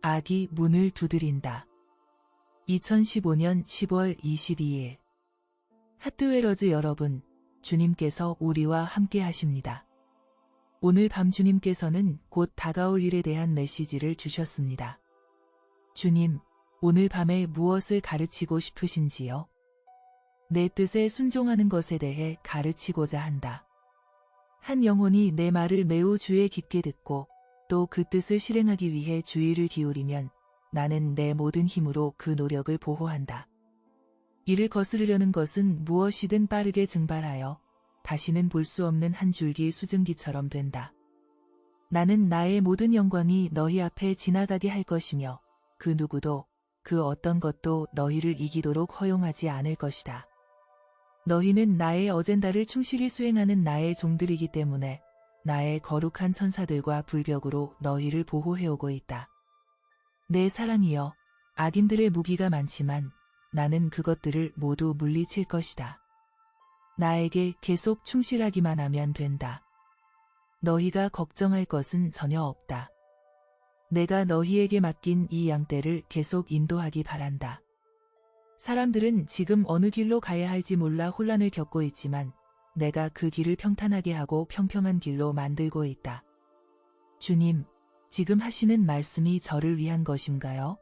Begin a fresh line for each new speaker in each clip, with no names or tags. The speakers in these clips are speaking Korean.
악이 문을 두드린다. 2015년 10월 22일. 핫드웨러즈 여러분, 주님께서 우리와 함께 하십니다. 오늘 밤 주님께서는 곧 다가올 일에 대한 메시지를 주셨습니다. 주님, 오늘 밤에 무엇을 가르치고 싶으신지요? 내 뜻에 순종하는 것에 대해 가르치고자 한다. 한 영혼이 내 말을 매우 주의 깊게 듣고 또 그 뜻을 실행하기 위해 주의를 기울이면 나는 내 모든 힘으로 그 노력을 보호한다. 이를 거스르려는 것은 무엇이든 빠르게 증발하여 다시는 볼 수 없는 한 줄기 수증기처럼 된다. 나는 나의 모든 영광이 너희 앞에 지나가게 할 것이며 그 누구도 그 어떤 것도 너희를 이기도록 허용하지 않을 것이다. 너희는 나의 어젠다를 충실히 수행하는 나의 종들이기 때문에 나의 거룩한 천사들과 불벽으로 너희를 보호해오고 있다. 내 사랑이여, 악인들의 무기가 많지만 나는 그것들을 모두 물리칠 것이다. 나에게 계속 충실하기만 하면 된다. 너희가 걱정할 것은 전혀 없다. 내가 너희에게 맡긴 이 양떼를 계속 인도하기 바란다. 사람들은 지금 어느 길로 가야 할지 몰라 혼란을 겪고 있지만 내가 그 길을 평탄하게 하고 평평한 길로 만들고 있다. 주님, 지금 하시는 말씀이 저를 위한 것인가요?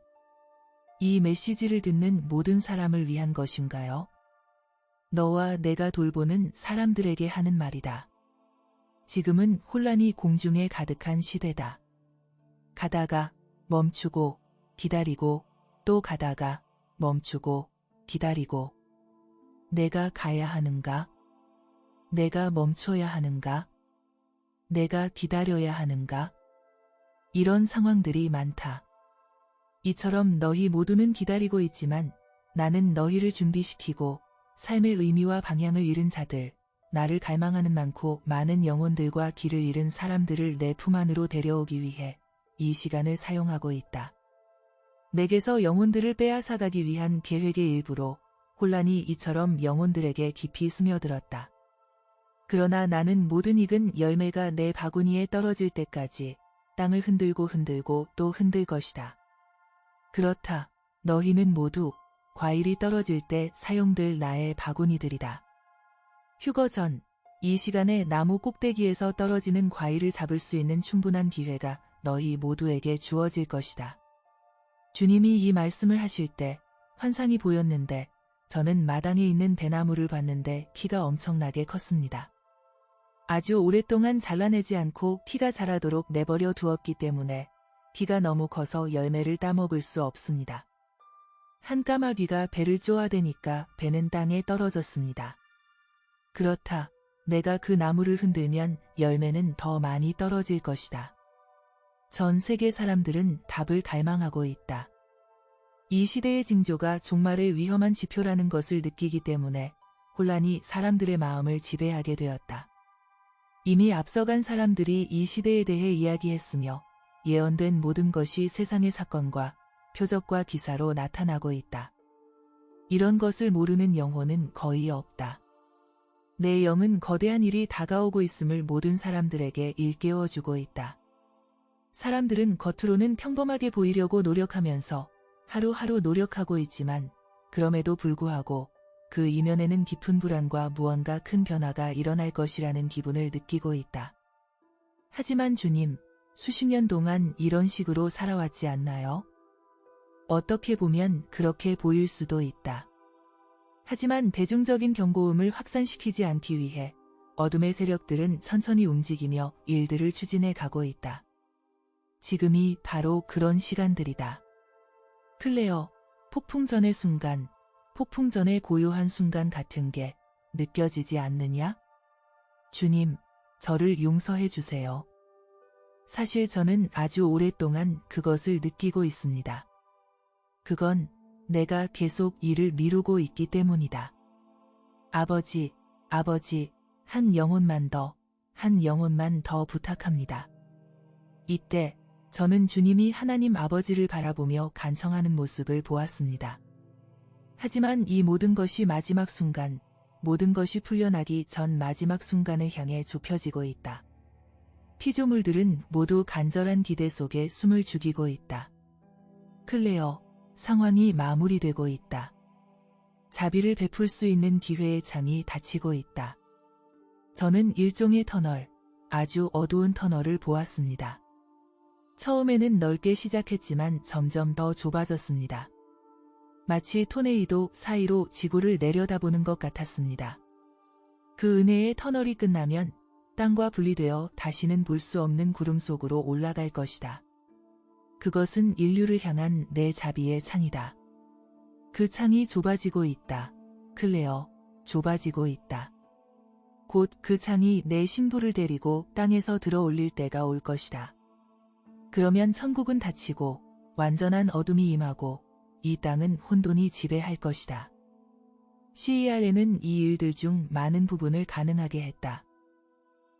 이 메시지를 듣는 모든 사람을 위한 것인가요? 너와 내가 돌보는 사람들에게 하는 말이다. 지금은 혼란이 공중에 가득한 시대다. 가다가 멈추고 기다리고 또 가다가 멈추고 기다리고. 내가 가야 하는가? 내가 멈춰야 하는가? 내가 기다려야 하는가? 이런 상황들이 많다. 이처럼 너희 모두는 기다리고 있지만 나는 너희를 준비시키고 삶의 의미와 방향을 잃은 자들, 나를 갈망하는 많고 많은 영혼들과 길을 잃은 사람들을 내 품 안으로 데려오기 위해 이 시간을 사용하고 있다. 내게서 영혼들을 빼앗아가기 위한 계획의 일부로 혼란이 이처럼 영혼들에게 깊이 스며들었다. 그러나 나는 모든 익은 열매가 내 바구니에 떨어질 때까지 땅을 흔들고 또 흔들 것이다. 그렇다. 너희는 모두 과일이 떨어질 때 사용될 나의 바구니들이다. 휴거 전, 이 시간에 나무 꼭대기에서 떨어지는 과일을 잡을 수 있는 충분한 기회가 너희 모두에게 주어질 것이다. 주님이 이 말씀을 하실 때 환상이 보였는데 저는 마당에 있는 배나무를 봤는데 키가 엄청나게 컸습니다. 아주 오랫동안 잘라내지 않고 키가 자라도록 내버려 두었기 때문에 키가 너무 커서 열매를 따먹을 수 없습니다. 한 까마귀가 배를 쪼아대니까 배는 땅에 떨어졌습니다. 그렇다. 내가 그 나무를 흔들면 열매는 더 많이 떨어질 것이다. 전 세계 사람들은 답을 갈망하고 있다. 이 시대의 징조가 종말의 위험한 지표라는 것을 느끼기 때문에 혼란이 사람들의 마음을 지배하게 되었다. 이미 앞서간 사람들이 이 시대에 대해 이야기했으며 예언된 모든 것이 세상의 사건과 표적과 기사로 나타나고 있다. 이런 것을 모르는 영혼은 거의 없다. 내 영은 거대한 일이 다가오고 있음을 모든 사람들에게 일깨워주고 있다. 사람들은 겉으로는 평범하게 보이려고 노력하면서 하루하루 노력하고 있지만 그럼에도 불구하고 그 이면에는 깊은 불안과 무언가 큰 변화가 일어날 것이라는 기분을 느끼고 있다. 하지만 주님, 수십 년 동안 이런 식으로 살아왔지 않나요? 어떻게 보면 그렇게 보일 수도 있다. 하지만 대중적인 경고음을 확산시키지 않기 위해 어둠의 세력들은 천천히 움직이며 일들을 추진해 가고 있다. 지금이 바로 그런 시간들이다. 클레어, 폭풍 전의 순간, 폭풍 전의 고요한 순간 같은 게 느껴지지 않느냐? 주님, 저를 용서해 주세요. 사실 저는 아주 오랫동안 그것을 느끼고 있습니다. 그건 내가 계속 일을 미루고 있기 때문이다. 아버지, 한 영혼만 더 부탁합니다. 이때 저는 주님이 하나님 아버지를 바라보며 간청하는 모습을 보았습니다. 하지만 이 모든 것이 마지막 순간, 모든 것이 풀려나기 전 마지막 순간을 향해 좁혀지고 있다. 피조물들은 모두 간절한 기대 속에 숨을 죽이고 있다. 클레어, 상황이 마무리되고 있다. 자비를 베풀 수 있는 기회의 창이 닫히고 있다. 저는 일종의 터널, 아주 어두운 터널을 보았습니다. 처음에는 넓게 시작했지만 점점 더 좁아졌습니다. 마치 토네이도 사이로 지구를 내려다보는 것 같았습니다. 그 은혜의 터널이 끝나면 땅과 분리되어 다시는 볼 수 없는 구름 속으로 올라갈 것이다. 그것은 인류를 향한 내 자비의 창이다. 그 창이 좁아지고 있다. 클레어, 좁아지고 있다. 곧 그 창이 내 신부를 데리고 땅에서 들어 올릴 때가 올 것이다. 그러면 천국은 닫히고 완전한 어둠이 임하고 이 땅은 혼돈이 지배할 것이다. CERN은 이 일들 중 많은 부분을 가능하게 했다.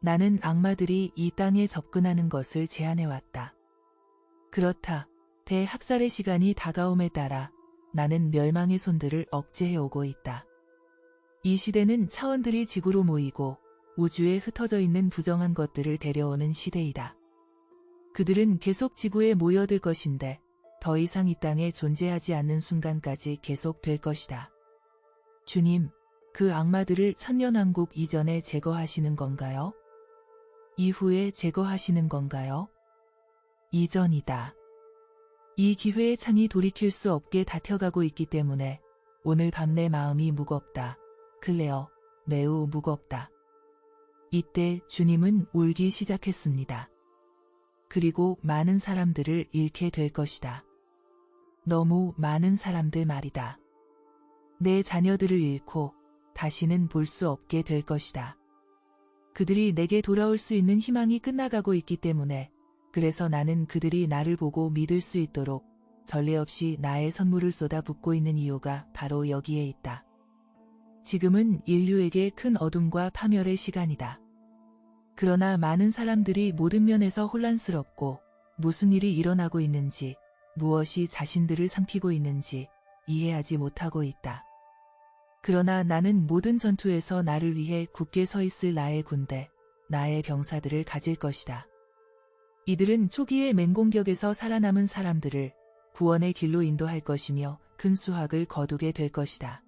나는 악마들이 이 땅에 접근하는 것을 제한해왔다. 그렇다. 대학살의 시간이 다가옴에 따라 나는 멸망의 손들을 억제해오고 있다. 이 시대는 차원들이 지구로 모이고 우주에 흩어져 있는 부정한 것들을 데려오는 시대이다. 그들은 계속 지구에 모여들 것인데 더 이상 이 땅에 존재하지 않는 순간까지 계속될 것이다. 주님, 그 악마들을 천년왕국 이전에 제거하시는 건가요? 이후에 제거하시는 건가요? 이전이다. 이 기회의 창이 돌이킬 수 없게 닫혀가고 있기 때문에 오늘 밤 내 마음이 무겁다. 클레어, 매우 무겁다. 이때 주님은 울기 시작했습니다. 그리고 많은 사람들을 잃게 될 것이다. 너무 많은 사람들 말이다. 내 자녀들을 잃고 다시는 볼 수 없게 될 것이다. 그들이 내게 돌아올 수 있는 희망이 끝나가고 있기 때문에 그래서 나는 그들이 나를 보고 믿을 수 있도록 전례 없이 나의 선물을 쏟아붓고 있는 이유가 바로 여기에 있다. 지금은 인류에게 큰 어둠과 파멸의 시간이다. 그러나 많은 사람들이 모든 면에서 혼란스럽고 무슨 일이 일어나고 있는지, 무엇이 자신들을 삼키고 있는지 이해하지 못하고 있다. 그러나 나는 모든 전투에서 나를 위해 굳게 서 있을 나의 군대, 나의 병사들을 가질 것이다. 이들은 초기의 맹공격에서 살아남은 사람들을 구원의 길로 인도할 것이며 큰 수확을 거두게 될 것이다.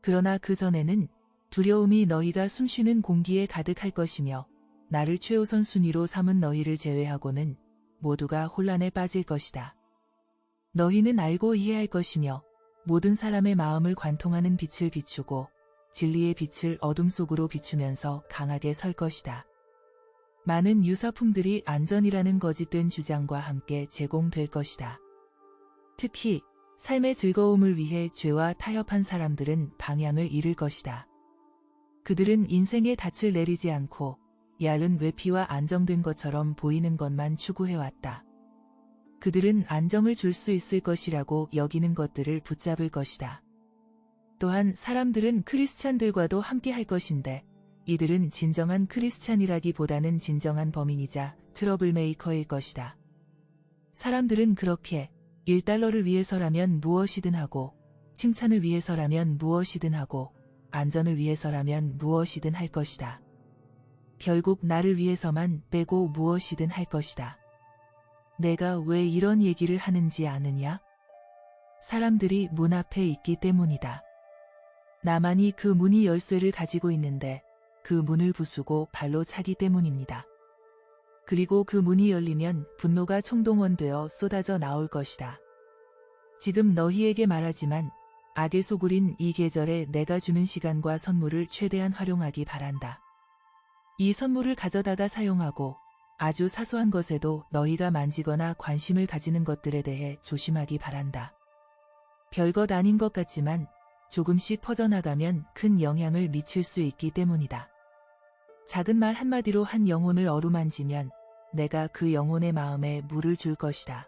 그러나 그 전에는 두려움이 너희가 숨쉬는 공기에 가득할 것이며 나를 최우선 순위로 삼은 너희를 제외하고는 모두가 혼란에 빠질 것이다. 너희는 알고 이해할 것이며 모든 사람의 마음을 관통하는 빛을 비추고 진리의 빛을 어둠 속으로 비추면서 강하게 설 것이다. 많은 유사품들이 안전이라는 거짓된 주장과 함께 제공될 것이다. 특히 삶의 즐거움을 위해 죄와 타협한 사람들은 방향을 잃을 것이다. 그들은 인생의 닻을 내리지 않고 얇은 외피와 안정된 것처럼 보이는 것만 추구해왔다. 그들은 안정을 줄 수 있을 것이라고 여기는 것들을 붙잡을 것이다. 또한 사람들은 크리스찬들과도 함께 할 것인데 이들은 진정한 크리스찬이라기보다는 진정한 범인이자 트러블 메이커일 것이다. 사람들은 그렇게 1달러를 위해서라면 무엇이든 하고 칭찬을 위해서라면 무엇이든 하고 안전을 위해서라면 무엇이든 할 것이다. 결국 나를 위해서만 빼고 무엇이든 할 것이다. 내가 왜 이런 얘기를 하는지 아느냐? 사람들이 문 앞에 있기 때문이다. 나만이 그 문이 열쇠를 가지고 있는데 그 문을 부수고 발로 차기 때문입니다. 그리고 그 문이 열리면 분노가 총동원되어 쏟아져 나올 것이다. 지금 너희에게 말하지만 악의 소굴인 이 계절에 내가 주는 시간과 선물을 최대한 활용하기 바란다. 이 선물을 가져다가 사용하고 아주 사소한 것에도 너희가 만지거나 관심을 가지는 것들에 대해 조심하기 바란다. 별것 아닌 것 같지만 조금씩 퍼져나가면 큰 영향을 미칠 수 있기 때문이다. 작은 말 한마디로 한 영혼을 어루만지면 내가 그 영혼의 마음에 물을 줄 것이다.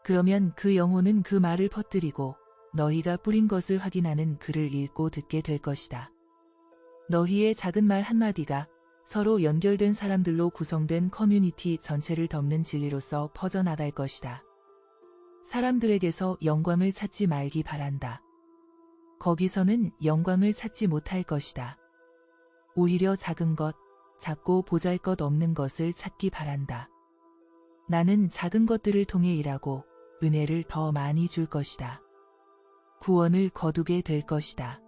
그러면 그 영혼은 그 말을 퍼뜨리고 너희가 뿌린 것을 확인하는 글을 읽고 듣게 될 것이다. 너희의 작은 말 한마디가 서로 연결된 사람들로 구성된 커뮤니티 전체를 덮는 진리로서 퍼져나갈 것이다. 사람들에게서 영광을 찾지 말기 바란다. 거기서는 영광을 찾지 못할 것이다. 오히려 작은 것, 작고 보잘것 없는 것을 찾기 바란다. 나는 작은 것들을 통해 일하고 은혜를 더 많이 줄 것이다. 구원을 거두게 될 것이다.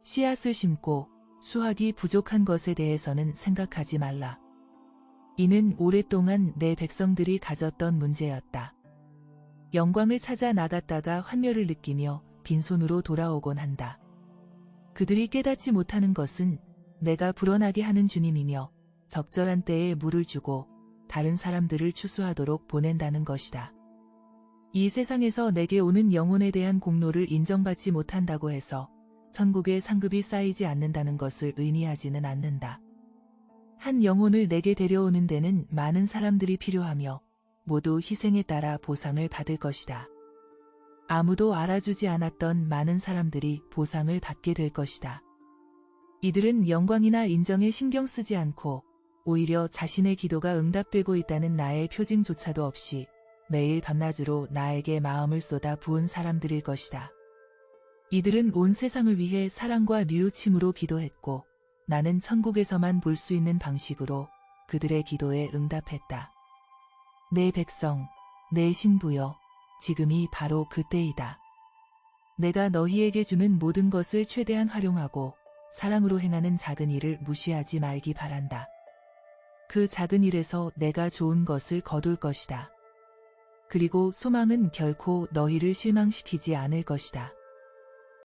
씨앗을 심고 수확이 부족한 것에 대해서는 생각하지 말라. 이는 오랫동안 내 백성들이 가졌던 문제였다. 영광을 찾아 나갔다가 환멸을 느끼며 빈손으로 돌아오곤 한다. 그들이 깨닫지 못하는 것은 내가 불어나게 하는 주님이며 적절한 때에 물을 주고 다른 사람들을 추수하도록 보낸다는 것이다. 이 세상에서 내게 오는 영혼에 대한 공로를 인정받지 못한다고 해서 천국의 상급이 쌓이지 않는다는 것을 의미하지는 않는다. 한 영혼을 내게 데려오는 데는 많은 사람들이 필요하며 모두 희생에 따라 보상을 받을 것이다. 아무도 알아주지 않았던 많은 사람들이 보상을 받게 될 것이다. 이들은 영광이나 인정에 신경 쓰지 않고 오히려 자신의 기도가 응답되고 있다는 나의 표징조차도 없이 매일 밤낮으로 나에게 마음을 쏟아 부은 사람들일 것이다. 이들은 온 세상을 위해 사랑과 뉘우침으로 기도했고 나는 천국에서만 볼 수 있는 방식으로 그들의 기도에 응답했다. 내 백성, 내 신부여, 지금이 바로 그때이다. 내가 너희에게 주는 모든 것을 최대한 활용하고 사랑으로 행하는 작은 일을 무시하지 말기 바란다. 그 작은 일에서 내가 좋은 것을 거둘 것이다. 그리고 소망은 결코 너희를 실망시키지 않을 것이다.